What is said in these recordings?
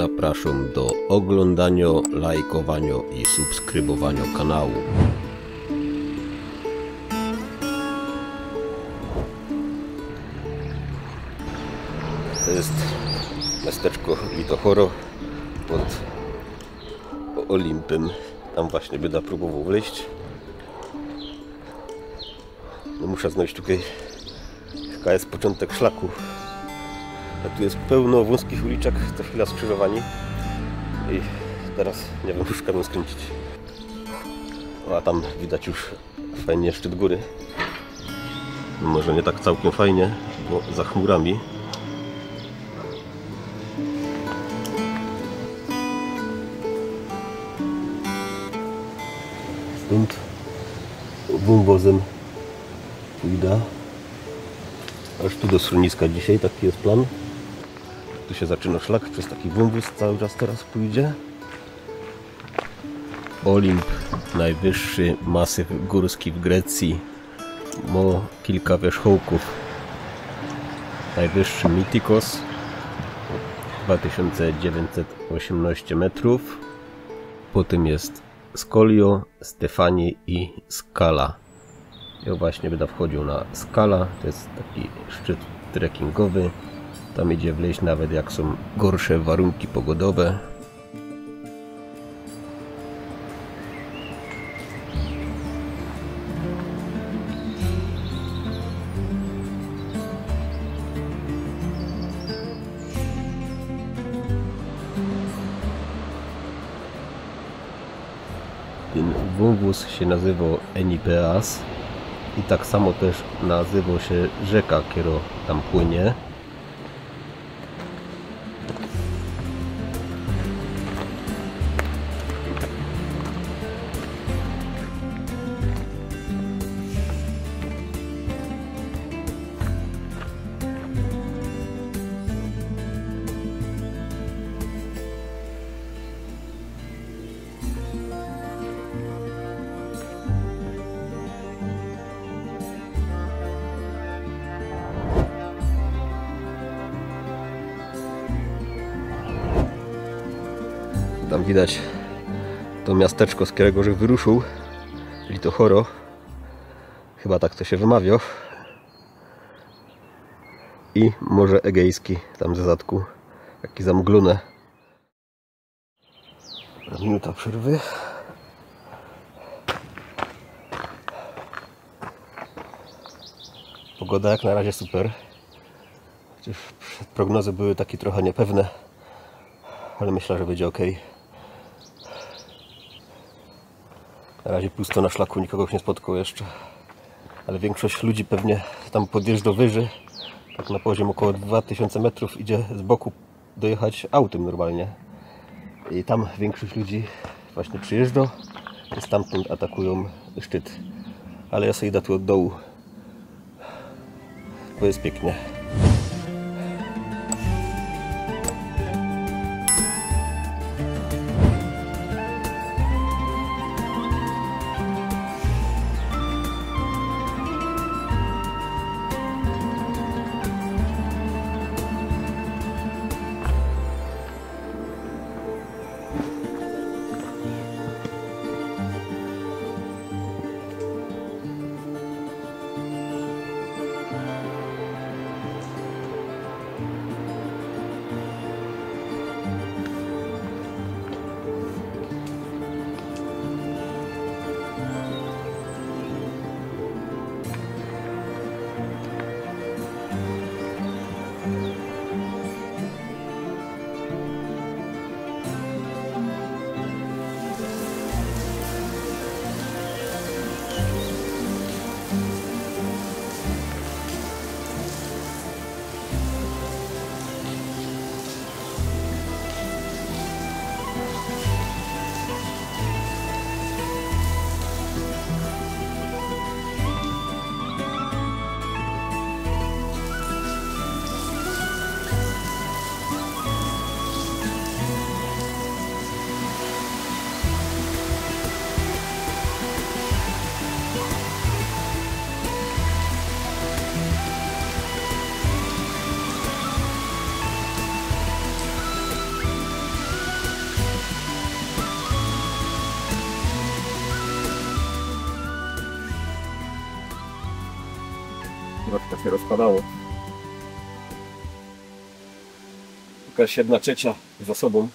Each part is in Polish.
zapraszam do oglądania, lajkowania i subskrybowania kanału. To jest miasteczko Litochoro pod Olimpem. Tam właśnie będę próbował wleźć. No muszę znaleźć tutaj, jaka jest początek szlaku. A tu jest pełno wąskich uliczek, co chwila skrzyżowani. I teraz nie wiem, szukam skręcić. O, a tam widać już fajnie szczyt góry. No może nie tak całkiem fajnie, bo za chmurami. Stąd wąwozem pójdę aż tu do schroniska dzisiaj, taki jest plan. Tu się zaczyna szlak, przez taki wąwóz cały czas teraz pójdzie. Olimp, najwyższy masyw górski w Grecji, ma kilka wierzchołków. Najwyższy Mytikos, 2918 metrów. Potem jest Skolio, Stefani i Skala. Ja właśnie będę wchodził na Skala, to jest taki szczyt trekkingowy. Tam idzie wleźć nawet jak są gorsze warunki pogodowe. Ten wąwóz się nazywa Enipeas i tak samo też nazywa się rzeka, która tam płynie. Tam widać to miasteczko, z którego żech wyruszył, Litochoro. Chyba tak to się wymawia. I Morze Egejskie tam ze zadku, takie zamglone. Minuta przerwy. Pogoda jak na razie super. Chociaż prognozy były takie trochę niepewne, ale myślę, że będzie ok. Na razie pusto na szlaku, nikogo już nie spotkał jeszcze. Ale większość ludzi pewnie tam podjeżdża wyżej. Tak na poziom około 2000 metrów idzie z boku dojechać autem normalnie. I tam większość ludzi właśnie przyjeżdża i stamtąd atakują szczyt. Ale ja sobie idę tu od dołu, bo jest pięknie. Troszkę się rozpadało. Jakaś 1/3 za sobą.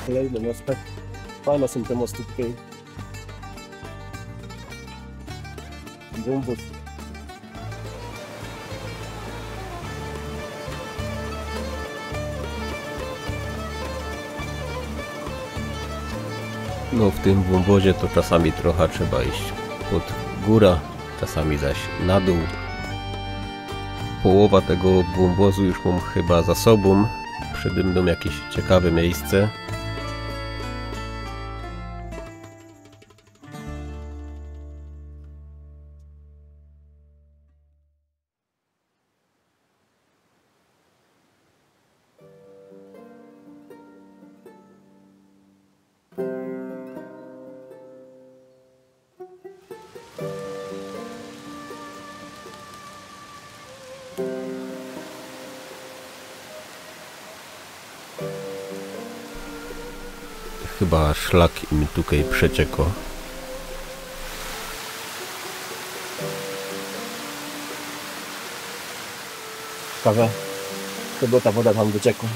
Kolejny mostek. Fajne są te mosty tutaj. Wąwóz. No w tym wąwozie to czasami trochę trzeba iść pod górę, czasami zaś na dół. Połowa tego wąwozu już mam chyba za sobą. Przede mną jakieś ciekawe miejsce. Chyba szlak im tutaj przeciekł. Ciekawe, czego ta woda tam wyciekła.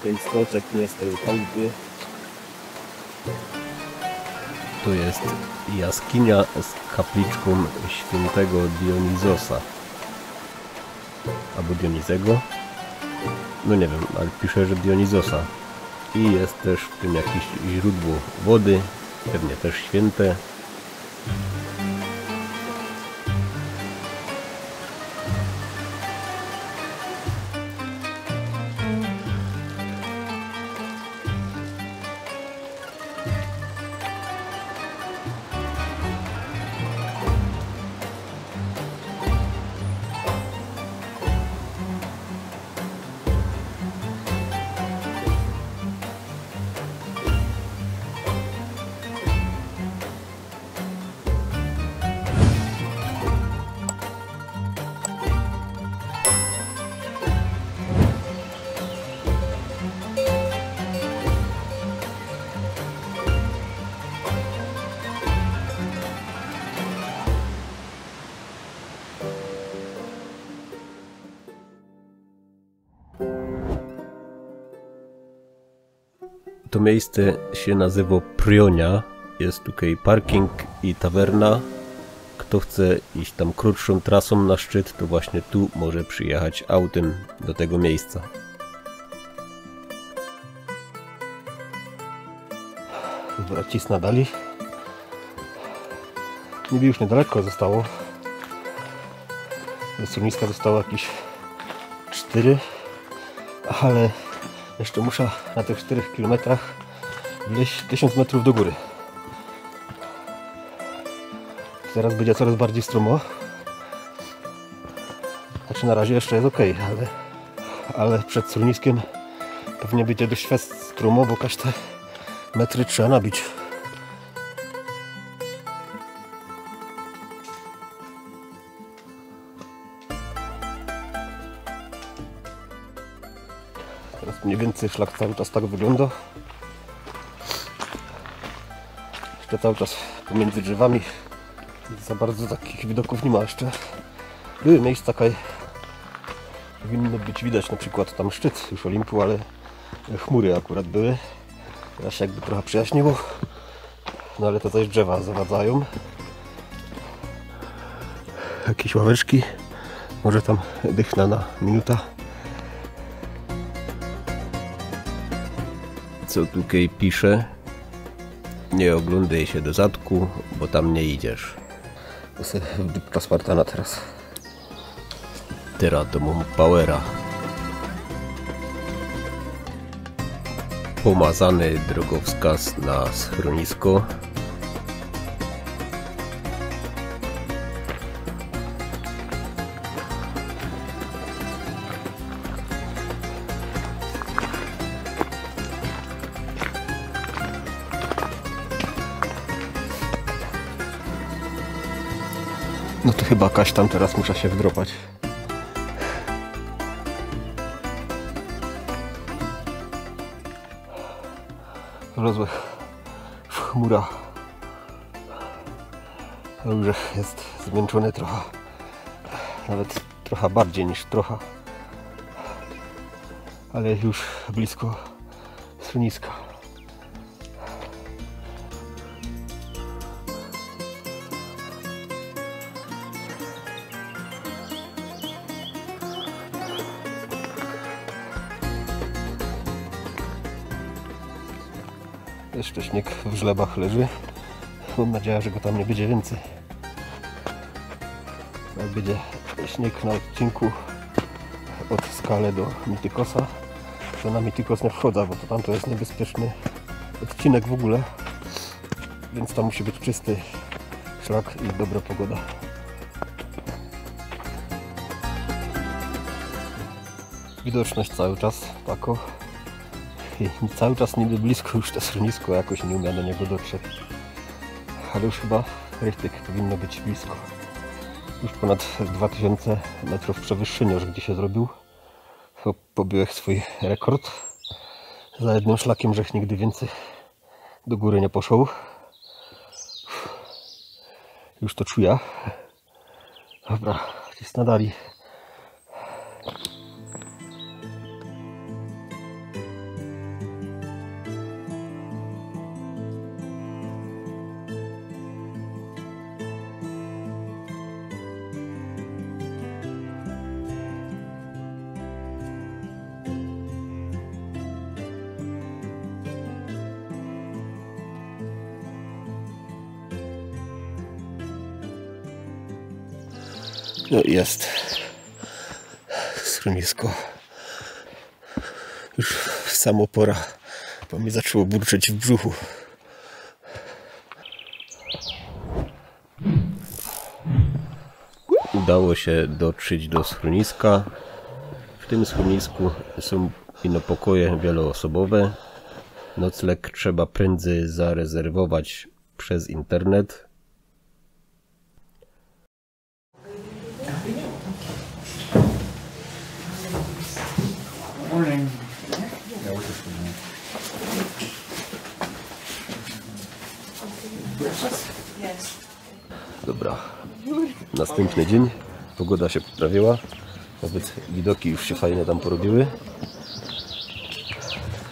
Ten skoczek nie jest tej palby. Tu jest jaskinia z kapliczką świętego Dionizosa. Albo Dionizego? No nie wiem, ale pisze, że Dionizosa. I jest też w tym jakieś źródło wody, pewnie też święte. To miejsce się nazywa Prionia. Jest tutaj parking i tawerna. Kto chce iść tam krótszą trasą na szczyt, to właśnie tu może przyjechać autem do tego miejsca. Dobra, cisnę dalej. Niby już niedaleko zostało. Do schroniska zostało jakieś 4, ale jeszcze muszę na tych 4 km wleźć 1000 metrów do góry. Teraz będzie coraz bardziej stromo. Znaczy na razie jeszcze jest ok, ale przed schroniskiem Pewnie będzie dość stromo, bo te metry trzeba nabić. Teraz mniej więcej szlak cały czas tak wygląda. Jeszcze cały czas pomiędzy drzewami za bardzo takich widoków nie ma jeszcze. Były miejsca, kaj powinno być widać, na przykład tam szczyt już Olimpu, ale chmury akurat były. Teraz się jakby trochę przyjaśniło. No ale to zaś drzewa zawadzają. Jakieś ławeczki. Może tam dychna na minuta. Co tutaj pisze? Nie oglądaj się do zadku, bo tam nie idziesz. To sobie dupka Spartana teraz. Teraz do Powera. Pomazany drogowskaz na schronisko. No to chyba Kaś tam teraz muszę się wdropać. Wlazły w chmura. Już jest zmęczony trochę. Nawet trochę bardziej niż trochę. Ale już blisko schroniska. Jeszcze śnieg w żlebach leży. Mam nadzieję, że go tam nie będzie więcej. Jak będzie śnieg na odcinku od Skale do Mitykosa, to na Mitykos nie wchodzę, bo to tam to jest niebezpieczny odcinek w ogóle. Więc tam musi być czysty szlak i dobra pogoda. Widoczność cały czas tako. I cały czas niby blisko już to schronisko, jakoś nie umiem do niego dotrzeć. Ale już chyba richtig powinno być blisko. Już ponad 2000 metrów przewyższenia już gdzie się zrobił. Pobiłem swój rekord. Za jednym szlakiem, żech nigdy więcej do góry nie poszło. Już to czuję. Dobra, gdzieś nadali. No i jest schronisko. Już samo pora, bo mi zaczęło burczeć w brzuchu. Udało się dotrzeć do schroniska. W tym schronisku są pokoje wieloosobowe. Nocleg trzeba prędzej zarezerwować przez internet. Dobra, następny dzień, pogoda się poprawiła, nawet widoki już się fajnie tam porobiły.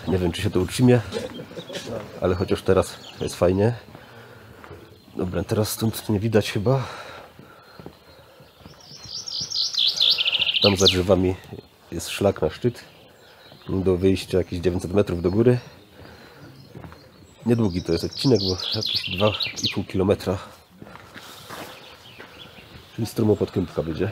Nie wiem, czy się to utrzymie, ale chociaż teraz jest fajnie. Dobra, teraz stąd nie widać chyba. Tam za drzewami jest szlak na szczyt. Do wyjścia jakieś 900 metrów do góry. Niedługi to jest odcinek, bo jakieś 2,5 km. Czyli stromo podkępka będzie.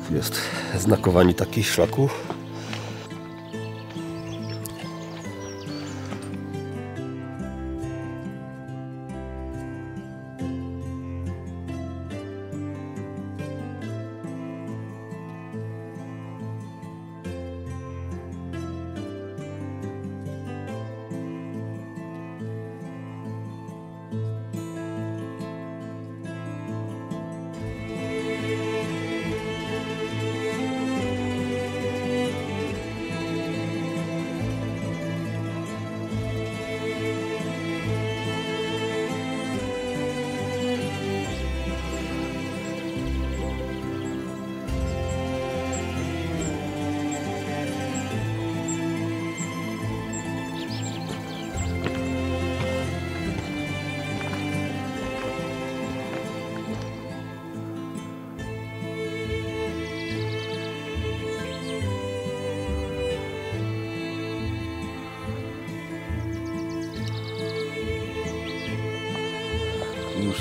Tu jest znakowanie takich szlaków.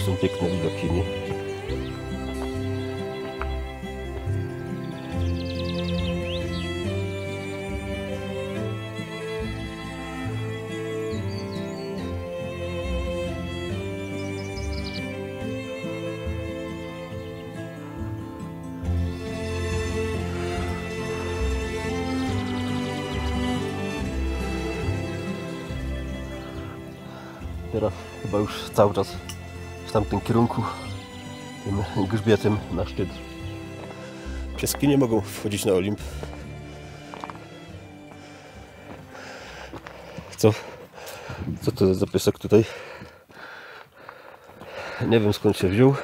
są piękne widoki, nie? Teraz chyba już cały czas w tamtym kierunku, tym grzbietem na szczyt. Pieski nie mogą wchodzić na Olimp. Co to jest za piesek tutaj? Nie wiem skąd się wziął,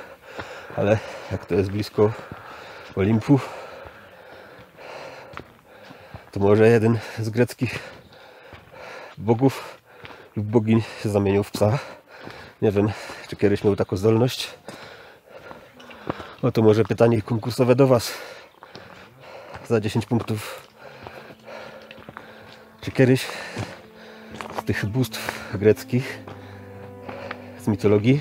ale jak to jest blisko Olimpu, to może jeden z greckich bogów lub bogiń się zamienił w psa. Nie wiem, czy kiedyś miał taką zdolność. No to może pytanie konkursowe do Was. Za 10 punktów. Czy kiedyś z tych bóstw greckich, z mitologii,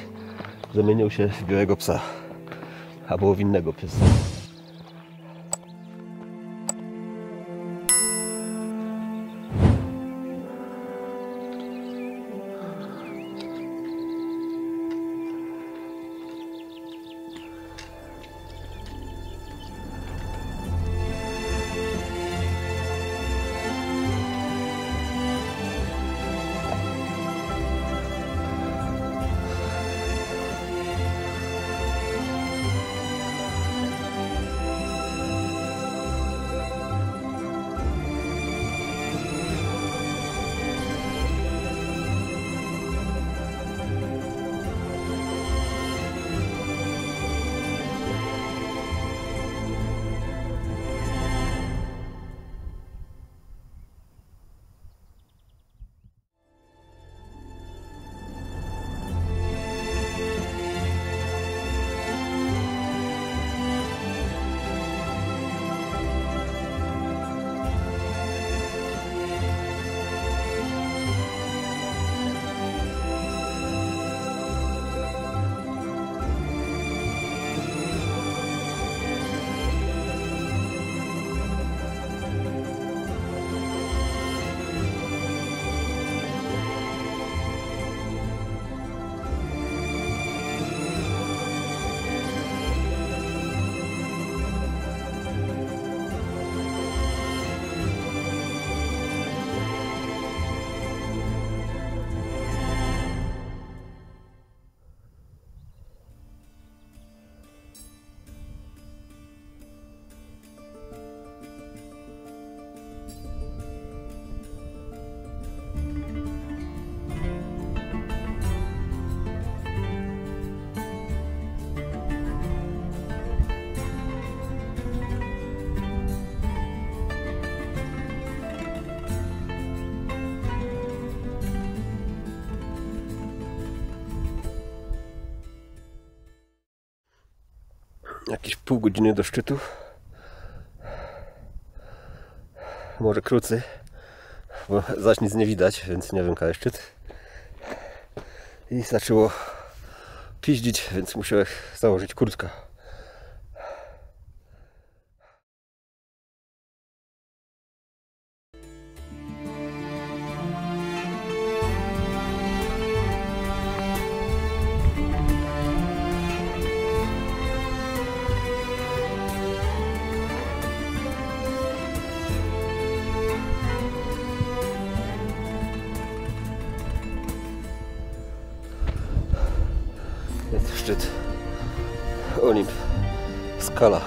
zamienił się w białego psa? Albo w innego piesa? Jakieś pół godziny do szczytu. Może krócej, bo zaś nic nie widać, więc nie wiem, kiedy szczyt. I zaczęło piździć, więc musiałem założyć kurtkę. Jest szczyt Olimp, skala.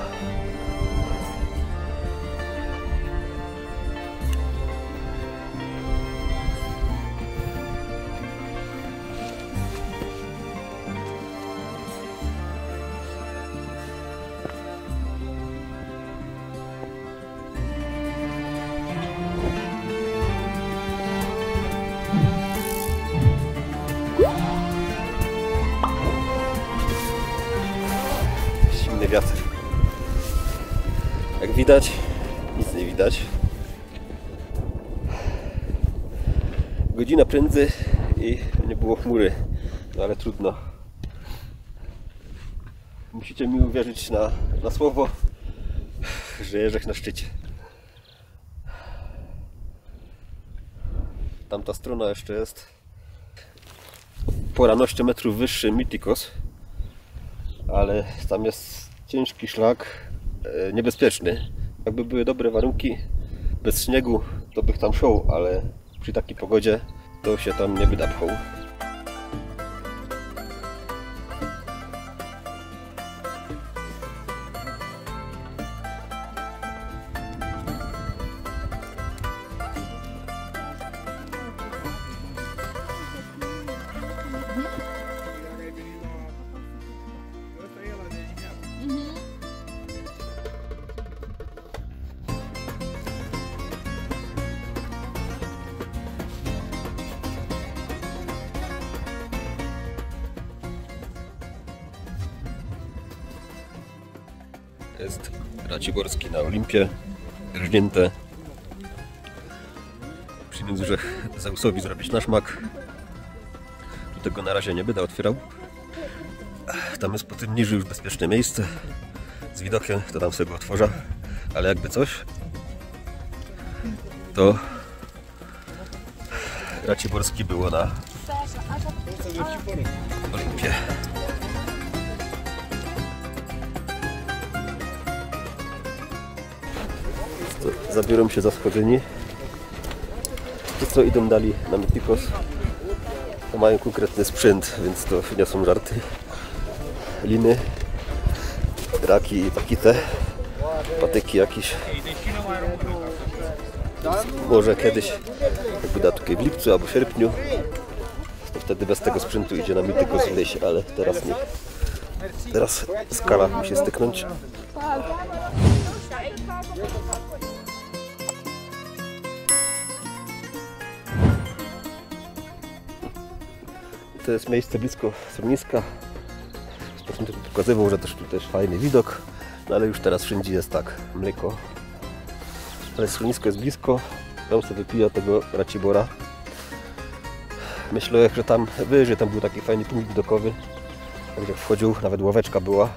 Wiatr. Jak widać, nic nie widać. Godzina prędzej i nie było chmury, no ale trudno. Musicie mi uwierzyć na słowo, że Jerzech na szczycie. Tamta strona jeszcze jest poranoście metrów wyższy Mythikos, ale tam jest ciężki szlak, niebezpieczny. Jakby były dobre warunki, bez śniegu, to bych tam szedł, ale przy takiej pogodzie to się tam nie wyda pchał. Jest Raciborski na Olimpie, rżnięte. Przy Międzyrzech Zeusowi zrobić na szmak. Tu tego na razie nie będę otwierał. Tam jest po tym niżej już bezpieczne miejsce. Z widokiem to tam sobie go otworzę. Ale jakby coś, to Raciborski było na Olimpie. Zabiorą się za schodzeni. Ci co idą dalej na Mythikos, to mają konkretny sprzęt, więc to nie są żarty. Liny, raki i pakite, patyki jakieś. Może kiedyś, jak wyda tutaj w lipcu albo w sierpniu, to wtedy bez tego sprzętu idzie na Mythikos w lesie, ale teraz nie. Teraz skala musi styknąć. To jest miejsce blisko schroniska. Sposób pokazywał, że też tu też fajny widok, no ale już teraz wszędzie jest tak, mleko. Ale schronisko jest blisko, tam sobie wypija tego Racibora. Myślę, że tam wyżej tam był taki fajny punkt widokowy. Tak jak wchodził, nawet ławeczka była.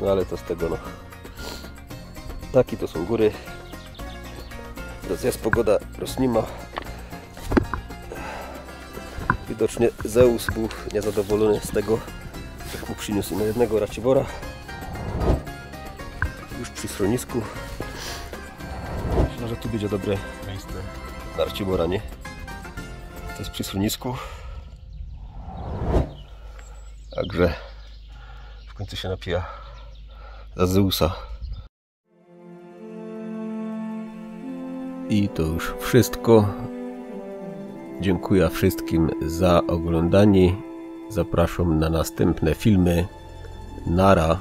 No ale to z tego no. Taki to są góry. Teraz jest pogoda, rośnima. Widocznie Zeus był niezadowolony z tego, jak mu przyniósł na jednego Racibora. Już przy schronisku. Myślę, że tu będzie dobre miejsce na Racibora, nie? To jest przy schronisku. Także w końcu się napija za Zeusa. I to już wszystko. Dziękuję wszystkim za oglądanie. Zapraszam na następne filmy. Nara.